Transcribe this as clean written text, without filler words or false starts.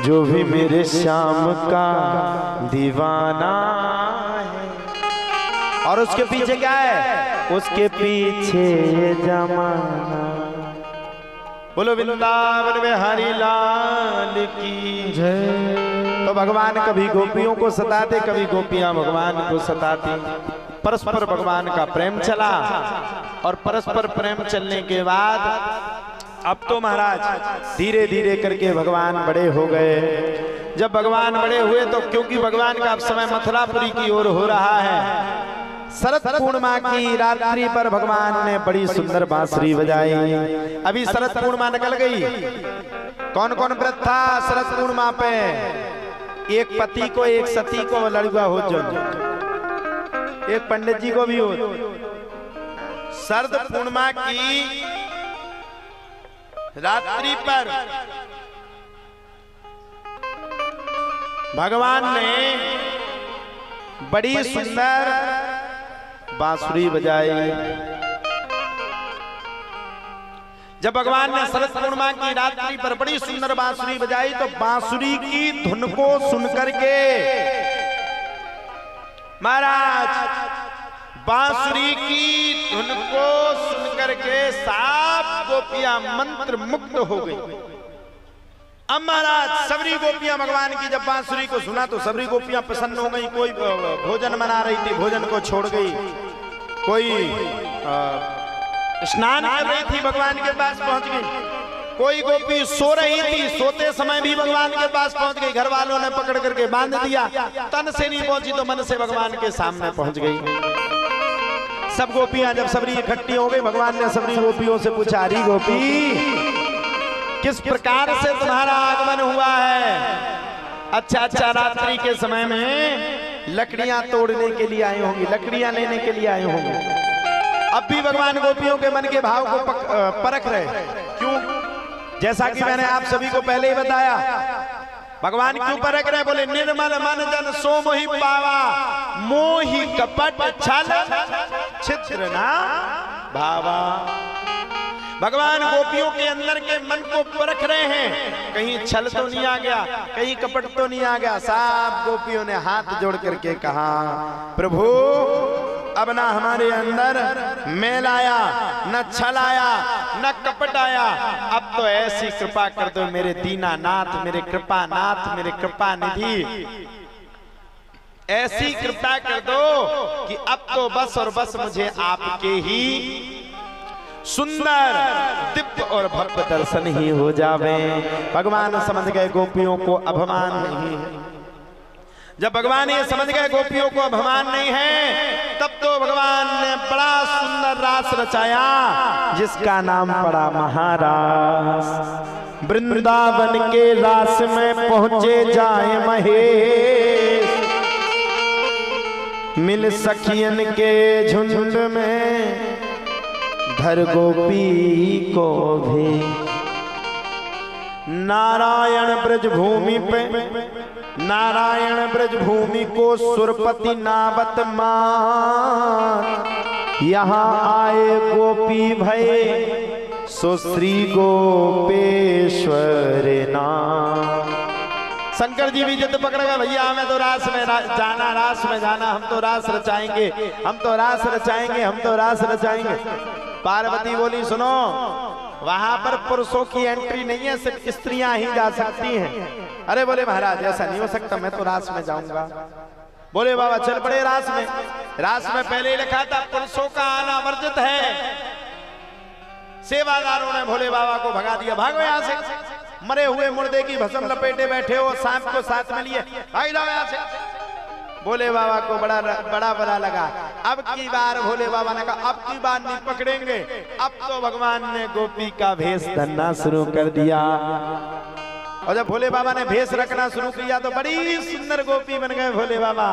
जो भी मेरे श्याम का दीवाना है। और उसके पीछे क्या है? उसके पीछे ये जमाना। बोलो वृंदावन में हरि लाल की जय। तो भगवान कभी गोपियों को सताते, कभी गोपियां भगवान को सताती। परस्पर भगवान का प्रेम चला और परस्पर प्रेम चलने के बाद अब तो महाराज धीरे धीरे करके भगवान बड़े हो गए। जब भगवान बड़े हुए तो क्योंकि भगवान का अब समय मथुरापुरी की ओर हो रहा है, शरद पूर्णिमा की रात्रि पर भगवान ने बड़ी सुंदर बांसुरी बजाई। अभी शरद पूर्णिमा निकल गई। कौन कौन व्रत था शरद पूर्णिमा पे? एक पति को, एक सती को लड़ुआ हो, जो एक पंडित जी को भी हो। शरद पूर्णिमा की रात्रि पर भगवान ने बड़ी सुंदर बांसुरी बजाई। जब भगवान ने शरद पूर्णिमा की रात्रि पर बड़ी सुंदर बांसुरी बजाई तो बांसुरी की धुन को सुनकर के महाराज, बांसुरी की धुन को सुनकर के सात गोपियां मंत्र मुग्ध हो गई। अब महाराज सबरी गोपियां भगवान की जब बांसुरी को सुना तो सबरी गोपियां प्रसन्न हो गई। कोई भोजन बना रही थी, भोजन को छोड़ गई। कोई स्नान कर रही थी, भगवान के पास पहुंच गई। कोई गोपी सो रही थी, सोते समय भी भगवान के पास पहुंच गई। घर वालों ने पकड़ करके बांध दिया। तन से नहीं पहुंची तो मन से भगवान के सामने पहुंच गई। सब गोपियां जब सबरी इकट्ठी हो गई, भगवान ने सबरी गोपियों से पूछा, अरे गोपी किस प्रकार से तुम्हारा आगमन हुआ है? अच्छा, रात्रि के समय में लकड़ियां तोड़ने के लिए आए होंगे, लकड़ियां लेने के लिए आए होंगे। अब भी भगवान गोपियों के मन के भाव को परख रहे। क्यों? जैसा कि मैंने आप सभी को पहले ही बताया, भगवान क्यों परख रहे? बोले निर्मल मन जन सो मोहि पावा, मोहि कपट छल छिद्र ना भावा। भगवान गोपियों के अंदर के मन को परख रहे हैं, कहीं छल तो नहीं आ गया, कहीं कपट तो नहीं आ गया। सब गोपियों ने हाथ जोड़ करके कहा, प्रभु अब ना हमारे अंदर मैल आया, न छल आया, न कपट आया। अब तो ऐसी कृपा कर दो मेरे दीनानाथ, मेरे कृपानाथ, मेरे कृपा निधि, ऐसी कृपा कर दो कि अब तो बस और बस मुझे आपके ही सुंदर दिव्य और भव्य दर्शन ही हो जावे। भगवान समझ गए गोपियों को अभिमान नहीं है। जब भगवान ये समझ गए गोपियों को अभिमान नहीं है, तब तो भगवान ने बड़ा सुंदर रास रचाया जिसका नाम पड़ा महारास। वृंदावन के रास में पहुंचे जाए महेश, मिल सखियन के झुंड में धर गोपी को भी। नारायण ब्रज भूमि पे, नारायण ब्रज भूमि को सुरपति नावत मान। यहाँ आए गोपी भये सो श्री गोपेश्वर नाम। शंकर जी भी जिद पकड़ गए, भैया हमें तो रास में जाना, रास में जाना, हम तो रास रचाएंगे, हम तो रास रचाएंगे, हम तो रास रचाएंगे। पार्वती बोली, सुनो वहां पर पुरुषों की एंट्री नहीं है, सिर्फ स्त्रियां ही जा सकती हैं। अरे बोले महाराज ऐसा नहीं हो सकता, मैं तो रास में जाऊंगा। बोले बाबा चल पड़े रास में। रास में पहले ही लिखा था पुरुषों का आना वर्जित है। सेवादारों ने भोले बाबा को भगा दिया, भागो यहाँ से, मरे हुए मुर्दे की भस्म लपेटे बैठे हो, सांप को साथ में लिए, भाग जाओ यहाँ से। भोले बाबा को बड़ा बुरा लगा। अब की बार भोले बाबा ने कहा, अब की बार नहीं पकड़ेंगे। अब तो भगवान ने गोपी का भेष धरना शुरू कर दिया। और जब भोले बाबा ने भेष रखना शुरू किया तो बड़ी सुंदर गोपी बन गए भोले बाबा।